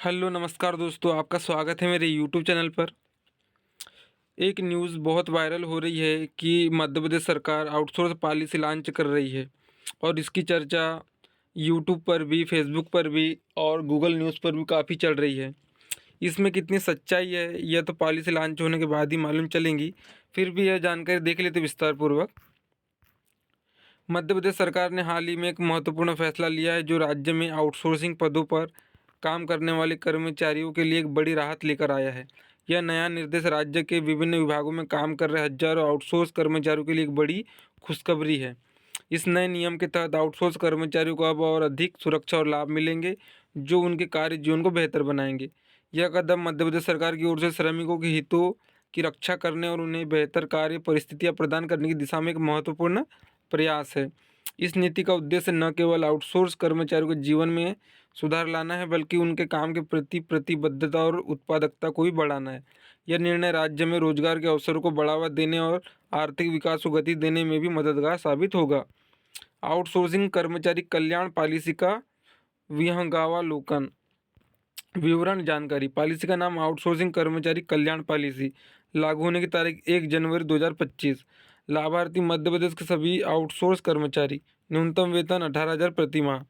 Hello नमस्कार दोस्तों, आपका स्वागत है मेरे यूट्यूब चैनल पर। एक न्यूज़ बहुत वायरल हो रही है कि मध्य प्रदेश सरकार आउटसोर्स पॉलिसी लॉन्च कर रही है और इसकी चर्चा यूट्यूब पर भी, फेसबुक पर भी और गूगल न्यूज़ पर भी काफ़ी चल रही है। इसमें कितनी सच्चाई है यह तो पॉलिसी लॉन्च होने के बाद ही मालूम चलेंगी। फिर भी यह जानकारी देख लेते विस्तार पूर्वक। मध्य प्रदेश सरकार ने हाल ही में एक महत्वपूर्ण फैसला लिया है जो राज्य में आउटसोर्सिंग पदों पर काम करने वाले कर्मचारियों के लिए एक बड़ी राहत लेकर आया है। यह नया निर्देश राज्य के विभिन्न विभागों में काम कर रहे हजारों आउटसोर्स कर्मचारियों के लिए एक बड़ी खुशखबरी है। इस नए नियम के तहत आउटसोर्स कर्मचारियों को अब और अधिक सुरक्षा और लाभ मिलेंगे जो उनके कार्य जीवन को बेहतर बनाएंगे। यह कदम मध्य प्रदेश सरकार की ओर से श्रमिकों के हितों की रक्षा करने और उन्हें बेहतर कार्य परिस्थितियां प्रदान करने की दिशा में एक महत्वपूर्ण प्रयास है। इस नीति का उद्देश्य न केवल आउटसोर्स कर्मचारियों के जीवन में सुधार लाना है बल्कि उनके काम के प्रति प्रतिबद्धता और उत्पादकता को भी बढ़ाना है। यह निर्णय राज्य में रोजगार के अवसरों को बढ़ावा देने और आर्थिक विकास को गति देने में भी मददगार साबित होगा। आउटसोर्सिंग कर्मचारी कल्याण पॉलिसी का विहंगावलोकन। विवरण जानकारी। पॉलिसी का नाम आउटसोर्सिंग कर्मचारी कल्याण पॉलिसी। लागू होने की तारीख 1 जनवरी 2025। लाभार्थी मध्य प्रदेश के सभी आउटसोर्स कर्मचारी। न्यूनतम वेतन 18,000 प्रति माह।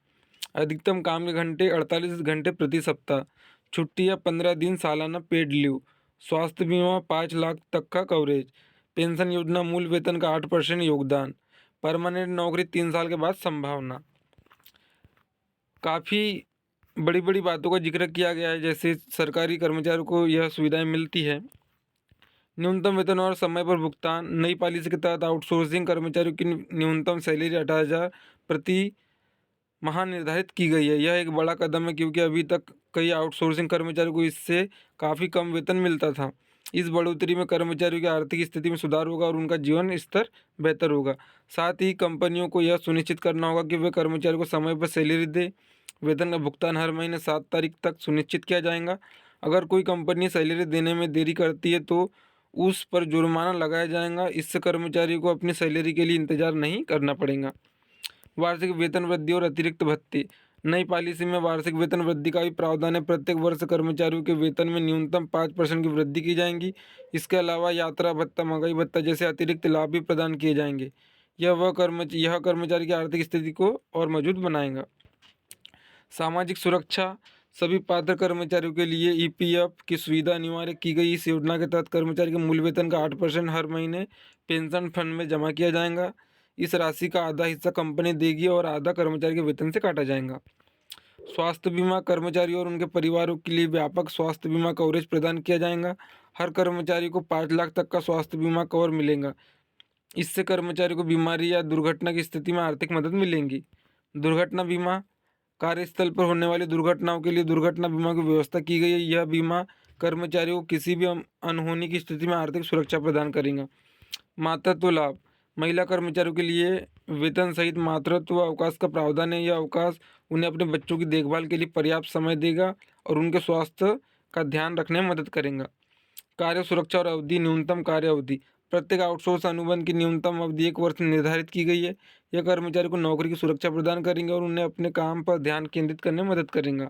अधिकतम काम के घंटे 48 घंटे प्रति सप्ताह। छुट्टियां 15 दिन सालाना पेड लीव। स्वास्थ्य बीमा 5 लाख तक का कवरेज। पेंशन योजना मूल वेतन का 8% योगदान। परमानेंट नौकरी 3 साल के बाद संभावना। काफ़ी बड़ी बड़ी बातों का जिक्र किया गया है, जैसे सरकारी कर्मचारियों को यह सुविधाएं मिलती है। न्यूनतम वेतन और समय पर भुगतान। नई पॉलिसी के तहत आउटसोर्सिंग कर्मचारियों की न्यूनतम सैलरी 18,000 प्रति माह निर्धारित की गई है। यह एक बड़ा कदम है क्योंकि अभी तक कई आउटसोर्सिंग कर्मचारियों को इससे काफ़ी कम वेतन मिलता था। इस बढ़ोतरी में कर्मचारियों की आर्थिक स्थिति में सुधार होगा और उनका जीवन स्तर बेहतर होगा। साथ ही कंपनियों को यह सुनिश्चित करना होगा कि वे कर्मचारियों को समय पर सैलरी दे। वेतन का भुगतान हर महीने 7 तारीख तक सुनिश्चित किया जाएगा। अगर कोई कंपनी सैलरी देने में देरी करती है तो उस पर जुर्माना लगाया जाएगा। इससे कर्मचारियों को अपनी सैलरी के लिए इंतजार नहीं करना पड़ेगा। वार्षिक वेतन वृद्धि और अतिरिक्त भत्ते। नई पॉलिसी में वार्षिक वेतन वृद्धि का भी प्रावधान है। प्रत्येक वर्ष कर्मचारियों के वेतन में न्यूनतम 5% की वृद्धि की जाएगी। इसके अलावा यात्रा भत्ता, महंगाई भत्ता जैसे अतिरिक्त लाभ भी प्रदान किए जाएंगे। यह कर्मचारी की आर्थिक स्थिति को और मजबूत बनाएगा। सामाजिक सुरक्षा। सभी पात्र कर्मचारियों के लिए ईपीएफ की सुविधा अनिवार्य की गई। इस योजना के तहत कर्मचारी के मूल वेतन का 8% हर महीने पेंशन फंड में जमा किया जाएगा। इस राशि का आधा हिस्सा कंपनी देगी और आधा कर्मचारी के वेतन से काटा जाएगा। स्वास्थ्य बीमा। कर्मचारियों और उनके परिवारों के लिए व्यापक स्वास्थ्य बीमा कवरेज प्रदान किया जाएगा। हर कर्मचारी को 5 लाख तक का स्वास्थ्य बीमा कवर मिलेगा। इससे कर्मचारी को बीमारी या दुर्घटना की स्थिति में आर्थिक मदद मिलेगी। दुर्घटना बीमा। कार्यस्थल पर होने वाली दुर्घटनाओं के लिए दुर्घटना बीमा की व्यवस्था की गई है। यह बीमा कर्मचारियों को किसी भी अनहोनी की स्थिति में आर्थिक सुरक्षा प्रदान करेगा। मातृत्व लाभ। महिला कर्मचारियों के लिए वेतन सहित मातृत्व अवकाश का प्रावधान है। यह अवकाश उन्हें अपने बच्चों की देखभाल के लिए पर्याप्त समय देगा और उनके स्वास्थ्य का ध्यान रखने में मदद करेगा। कार्य सुरक्षा और अवधि। न्यूनतम कार्य अवधि। प्रत्येक आउटसोर्स अनुबंध की न्यूनतम अवधि 1 वर्ष निर्धारित की गई है। यह कर्मचारी को नौकरी की सुरक्षा प्रदान करेंगे और उन्हें अपने काम पर ध्यान केंद्रित करने में मदद करेगा।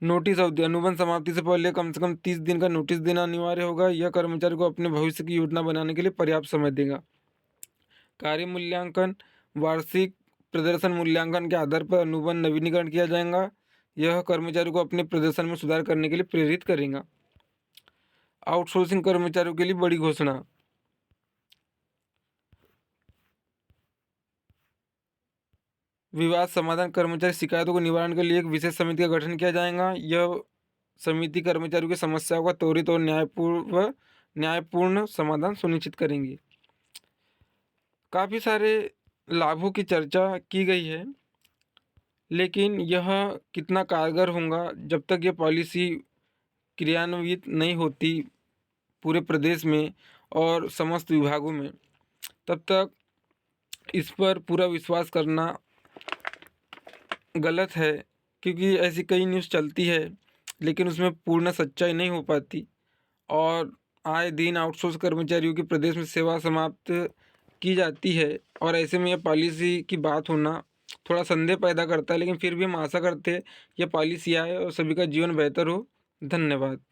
नोटिस अवधि। अनुबंध समाप्ति से पहले कम से कम 30 दिन का नोटिस देना अनिवार्य होगा। यह कर्मचारी को अपने भविष्य की योजना बनाने के लिए पर्याप्त समय देगा। कार्य मूल्यांकन। वार्षिक प्रदर्शन मूल्यांकन के आधार पर अनुबंध नवीनीकरण किया जाएगा। यह कर्मचारी को अपने प्रदर्शन में सुधार करने के लिए प्रेरित करेगा। आउटसोर्सिंग कर्मचारियों के लिए बड़ी घोषणा। विवाद समाधान। कर्मचारी शिकायतों के निवारण के लिए एक विशेष समिति का गठन किया जाएगा। यह समिति कर्मचारियों की समस्याओं का त्वरित और न्यायपूर्ण समाधान सुनिश्चित करेंगी। काफ़ी सारे लाभों की चर्चा की गई है, लेकिन यह कितना कारगर होगा जब तक यह पॉलिसी क्रियान्वित नहीं होती पूरे प्रदेश में और समस्त विभागों में, तब तक इस पर पूरा विश्वास करना गलत है। क्योंकि ऐसी कई न्यूज़ चलती है लेकिन उसमें पूर्ण सच्चाई नहीं हो पाती और आए दिन आउटसोर्स कर्मचारियों की प्रदेश में सेवा समाप्त की जाती है और ऐसे में यह पॉलिसी की बात होना थोड़ा संदेह पैदा करता है, लेकिन फिर भी हम आशा करते हैं ये पॉलिसी आए और सभी का जीवन बेहतर हो। धन्यवाद।